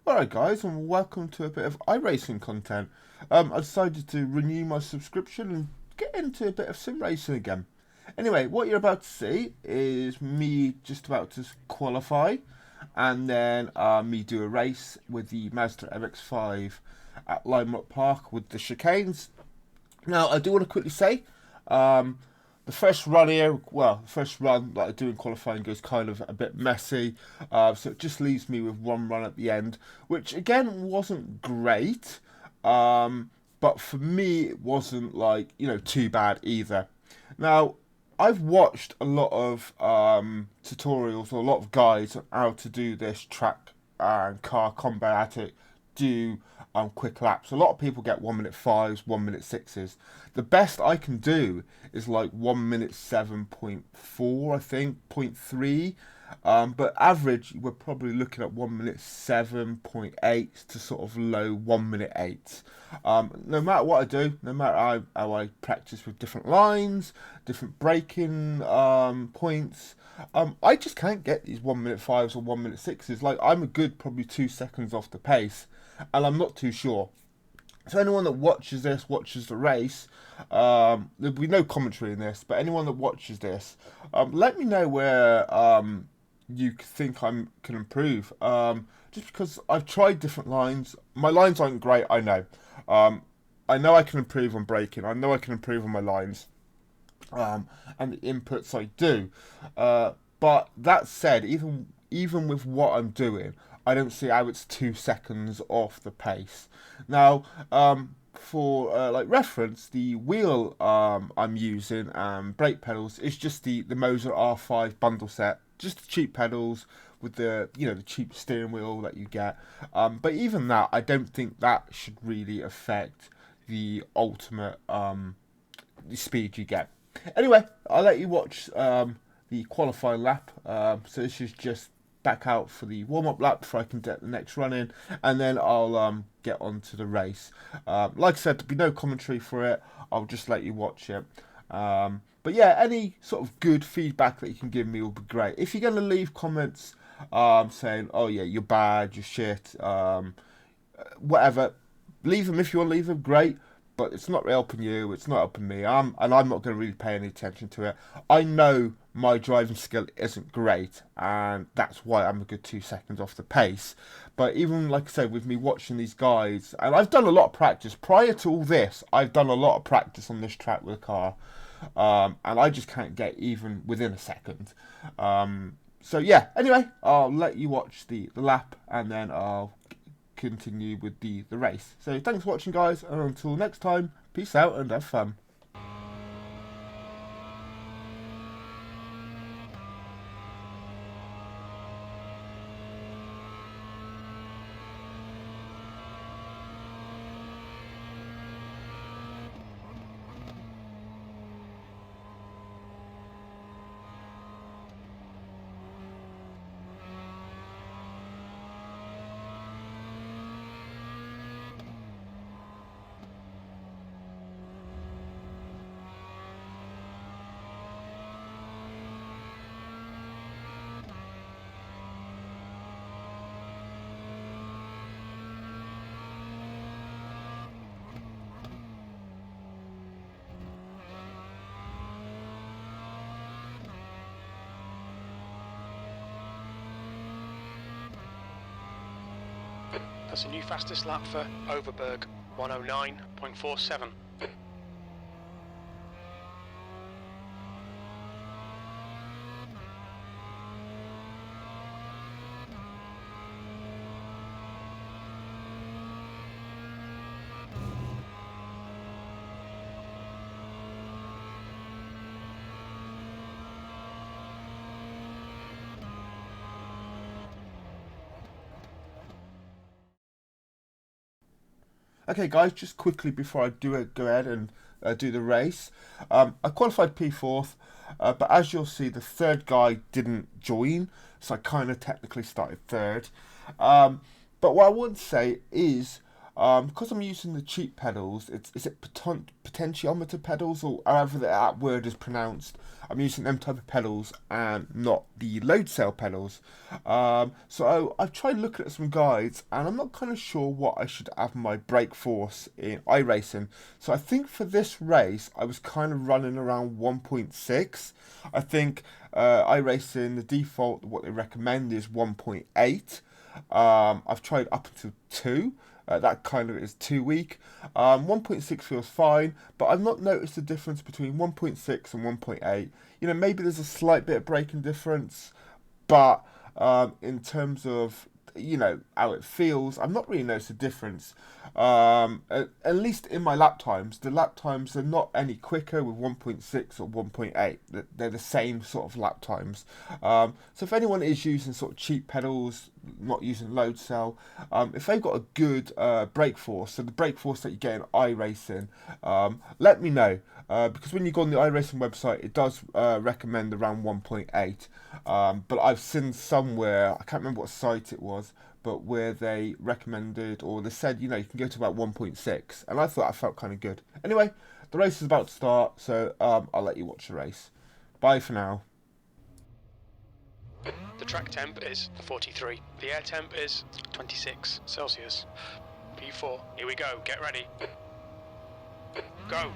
Alright guys, and welcome to a bit of iRacing content. I decided to renew my subscription and get into a bit of sim racing again. Anyway, what you're about to see is me just about to qualify, and then me do a race with the Mazda mx5 at Lime Rock Park with the chicanes. Now, I do want to quickly say, the first run here, well, the first run that I do in qualifying goes kind of a bit messy, so it just leaves me with one run at the end, which again wasn't great, but for me it wasn't like, too bad either. Now, I've watched a lot of tutorials or a lot of guides on how to do this track and car combat at it, do quick laps. A lot of people get 1 minute 5s, 1 minute 6s. The best I can do is like 1 minute 7.4, I think, 0.3. But average, we're probably looking at 1 minute 7.8 to sort of low 1 minute 8. No matter what I do, no matter how I practice with different lines, different braking points, I just can't get these 1 minute 5s or 1 minute 6s. Like, I'm a good probably 2 seconds off the pace, and I'm not too sure. So anyone that watches this, watches the race, there'll be no commentary in this, but anyone that watches this, let me know where you think I can improve. Just because I've tried different lines. My lines aren't great, I know. I know I can improve on braking. I know I can improve on my lines. And the inputs I do. But that said, even with what I'm doing, I don't see how it's 2 seconds off the pace. Now, for like reference, the wheel I'm using brake pedals is just the Moza R5 bundle set, just the cheap pedals with the the cheap steering wheel that you get. But even that, I don't think that should really affect the ultimate the speed you get. Anyway, I'll let you watch the qualifying lap. So this is just back out for the warm-up lap before I can get the next run in, and then I'll get on to the race. Like I said, there'll be no commentary for it. I'll just let you watch it. But yeah, any sort of good feedback that you can give me will be great. If you're going to leave comments saying, oh yeah, you're bad, you're shit, whatever, leave them if you want to leave them, great. But it's not helping you, it's not helping me, and I'm not going to really pay any attention to it. I know my driving skill isn't great, and that's why I'm a good 2 seconds off the pace. But even, like I said, with me watching these guys, and I've done a lot of practice. Prior to all this, I've done a lot of practice on this track with a car, and I just can't get even within a second. So yeah, anyway, I'll let you watch the lap, and then I'll continue with the race. So thanks for watching, guys, and until next time, peace out and have fun. That's a new fastest lap for Overberg, 109.47. Okay, guys, just quickly before I go ahead and do the race. I qualified P4th, but as you'll see, the third guy didn't join, so I kind of technically started third. But what I would say is Because I'm using the cheap pedals, is it potentiometer pedals or however that word is pronounced. I'm using them type of pedals and not the load cell pedals. So I've tried looking at some guides and I'm not kind of sure what I should have my brake force in iRacing. So I think for this race I was kind of running around 1.6. I think iRacing, the default, what they recommend is 1.8. I've tried up to 2. That kind of is too weak. 1.6 feels fine, but I've not noticed a difference between 1.6 and 1.8. Maybe there's a slight bit of braking difference, but in terms of how it feels, I've not really noticed a difference. At least in my lap times, the lap times are not any quicker with 1.6 or 1.8. They're the same sort of lap times. So if anyone is using sort of cheap pedals, not using load cell, if they've got a good brake force, so the brake force that you get in iRacing, let me know. Because when you go on the iRacing website, it does recommend around 1.8. But I've seen somewhere, I can't remember what site it was, but where they recommended, or they said, you can go to about 1.6. And I thought I felt kind of good. Anyway, the race is about to start, so I'll let you watch the race. Bye for now. The track temp is 43. The air temp is 26 Celsius. P4, here we go, get ready. Go!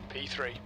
P3.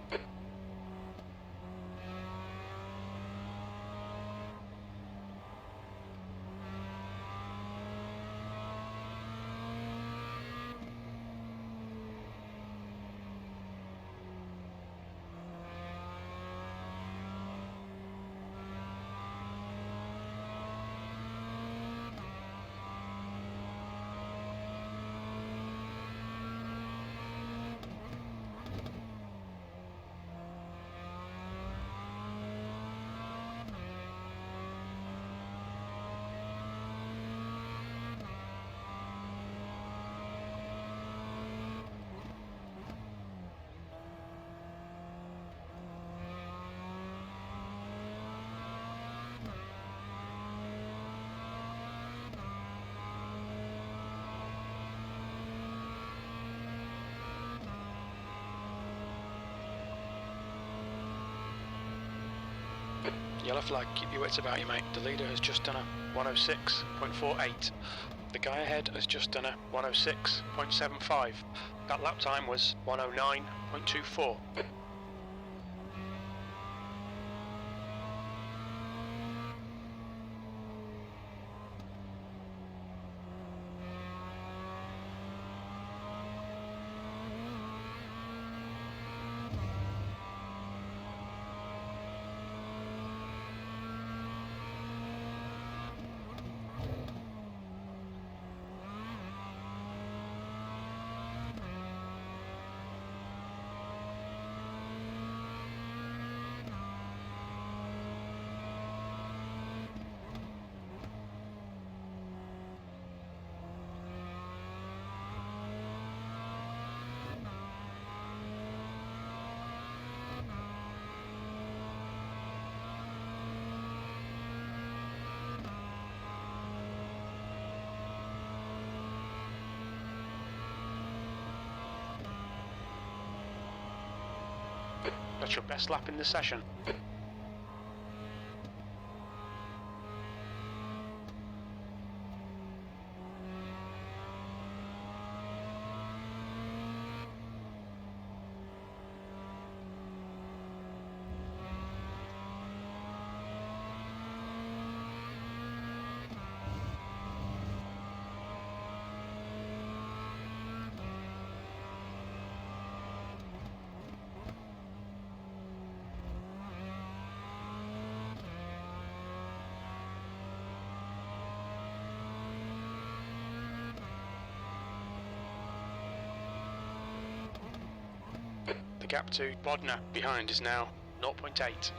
Yellow flag, keep your wits about you, mate. The leader has just done a 106.48. The guy ahead has just done a 106.75. That lap time was 109.24. That's your best lap in the session. The gap to Bodner behind is now 0.8.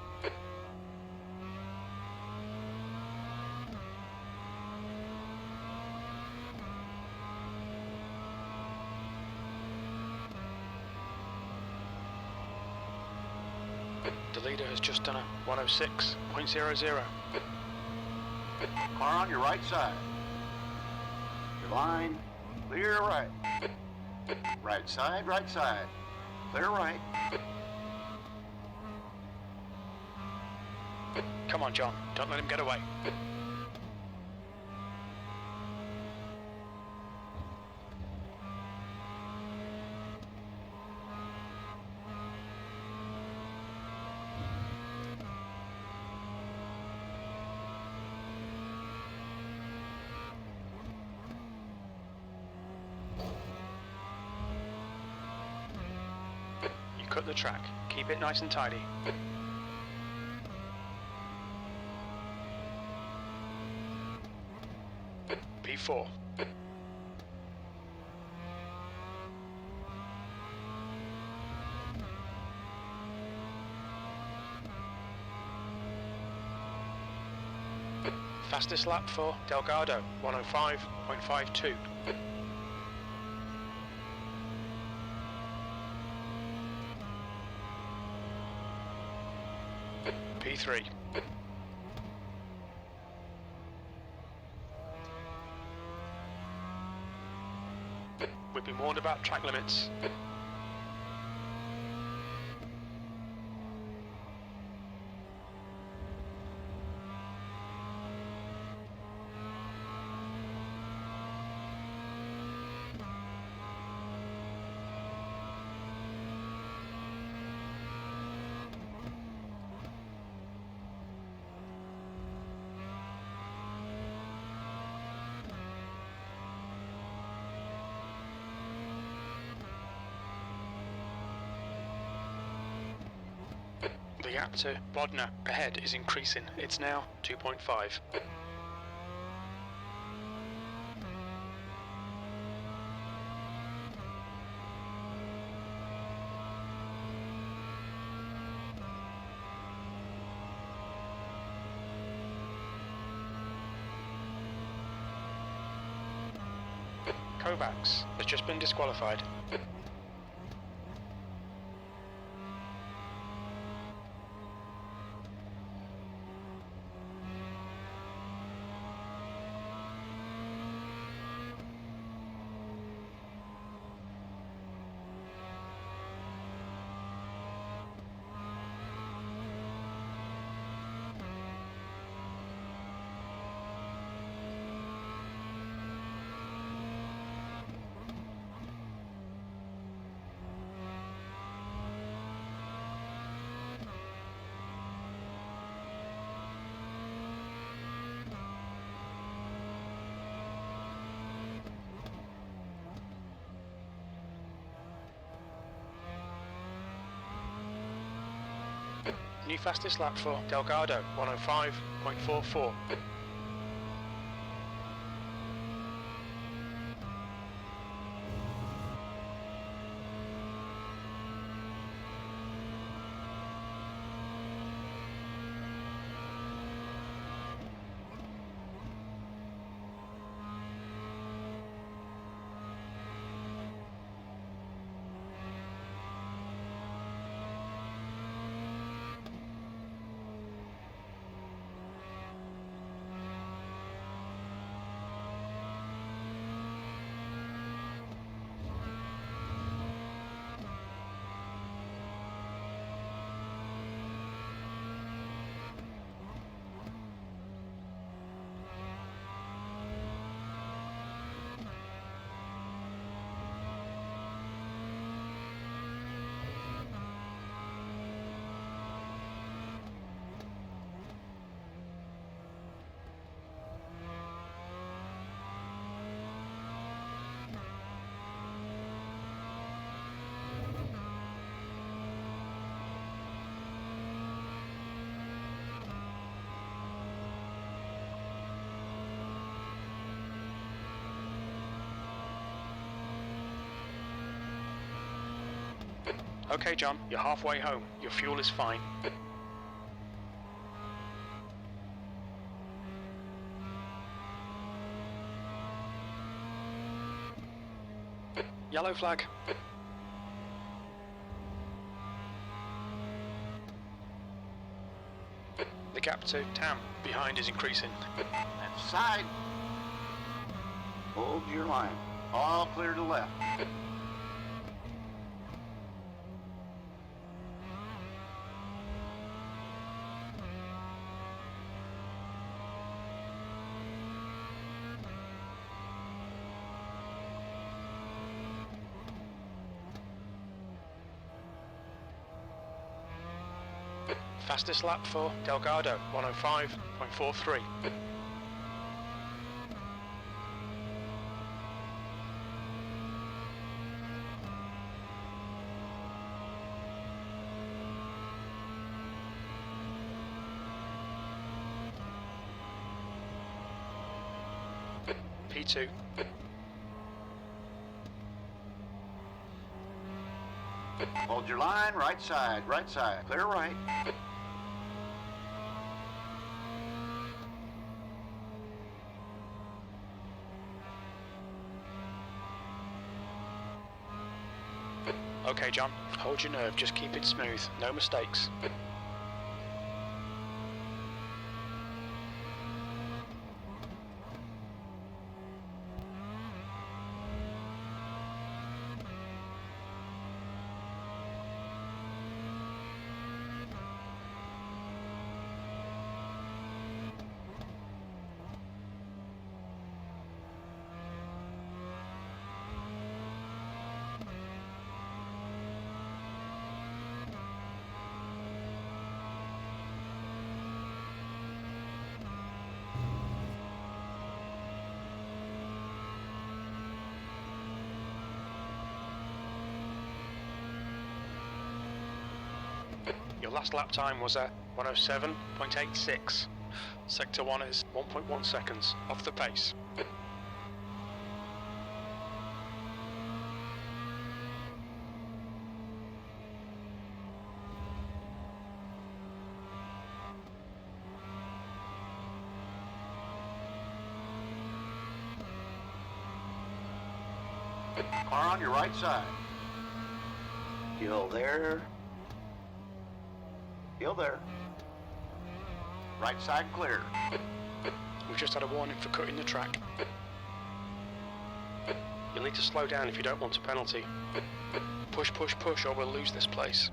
The leader has just done a 106.00. Car on your right side. Your line, clear right. Right side, right side. Clear right. Come on, John, don't let him get away. You cut the track. Keep it nice and tidy. P4. Fastest lap for Delgado, 105.52. P3. We've been warned about track limits. The gap to Bodner ahead is increasing. It's now 2.5. Kovacs has just been disqualified. New fastest lap for Delgado, 105.44. Okay, John, you're halfway home. Your fuel is fine. Yellow flag. The gap to Tam behind is increasing. That's side. Hold your line. All clear to left. Fastest lap for Delgado, 105.43. P2. Hold your line, right side, clear right. Okay, John, hold your nerve, just keep it smooth, no mistakes. Your last lap time was at 107.86. Sector 1 is 1.1 seconds off the pace. Car on your right side. Still there. Still there. Right side clear. We've just had a warning for cutting the track. You'll need to slow down if you don't want a penalty. Push, push, push, or we'll lose this place.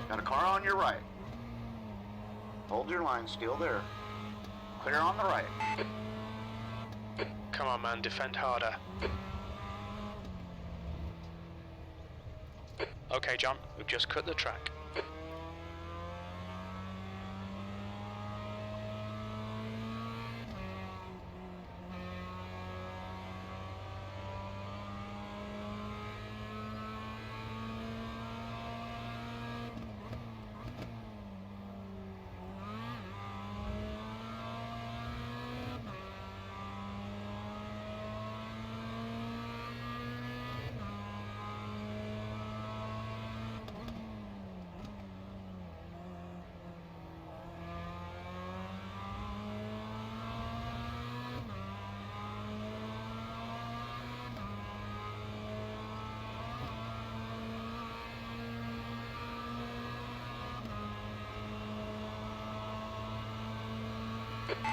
Got a car on your right. Hold your line, still there. Clear on the right. Come on, man, defend harder. Okay, John, we've just cut the track.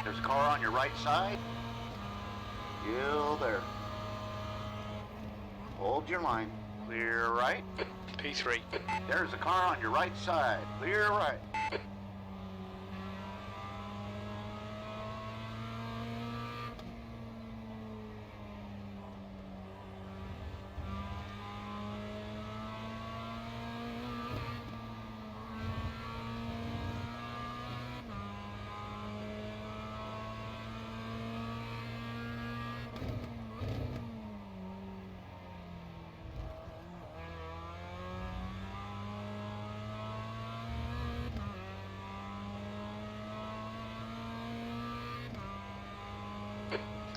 There's a car on your right side. Still there. Hold your line. Clear right. P3. There's a car on your right side. Clear right.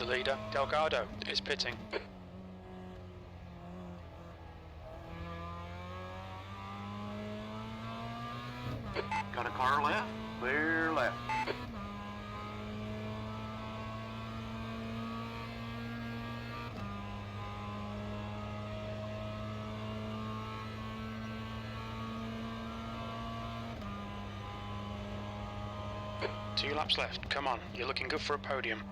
The leader, Delgado, is pitting. Got a car left? Clear left. Two laps left. Come on, you're looking good for a podium.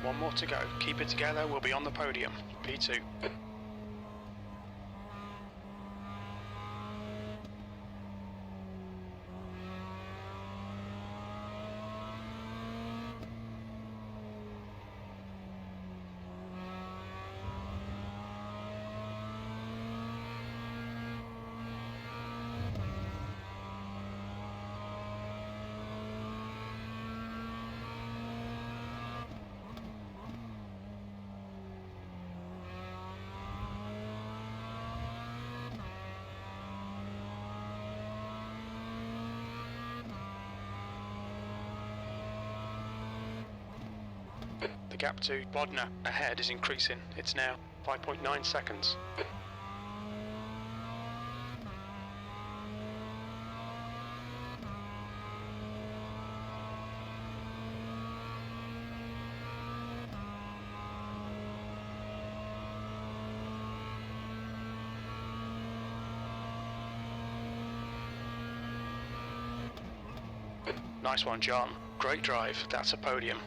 One more to go. Keep it together, we'll be on the podium. P2. The gap to Bodner ahead is increasing. It's now 5.9 seconds. Nice one, John. Great drive. That's a podium.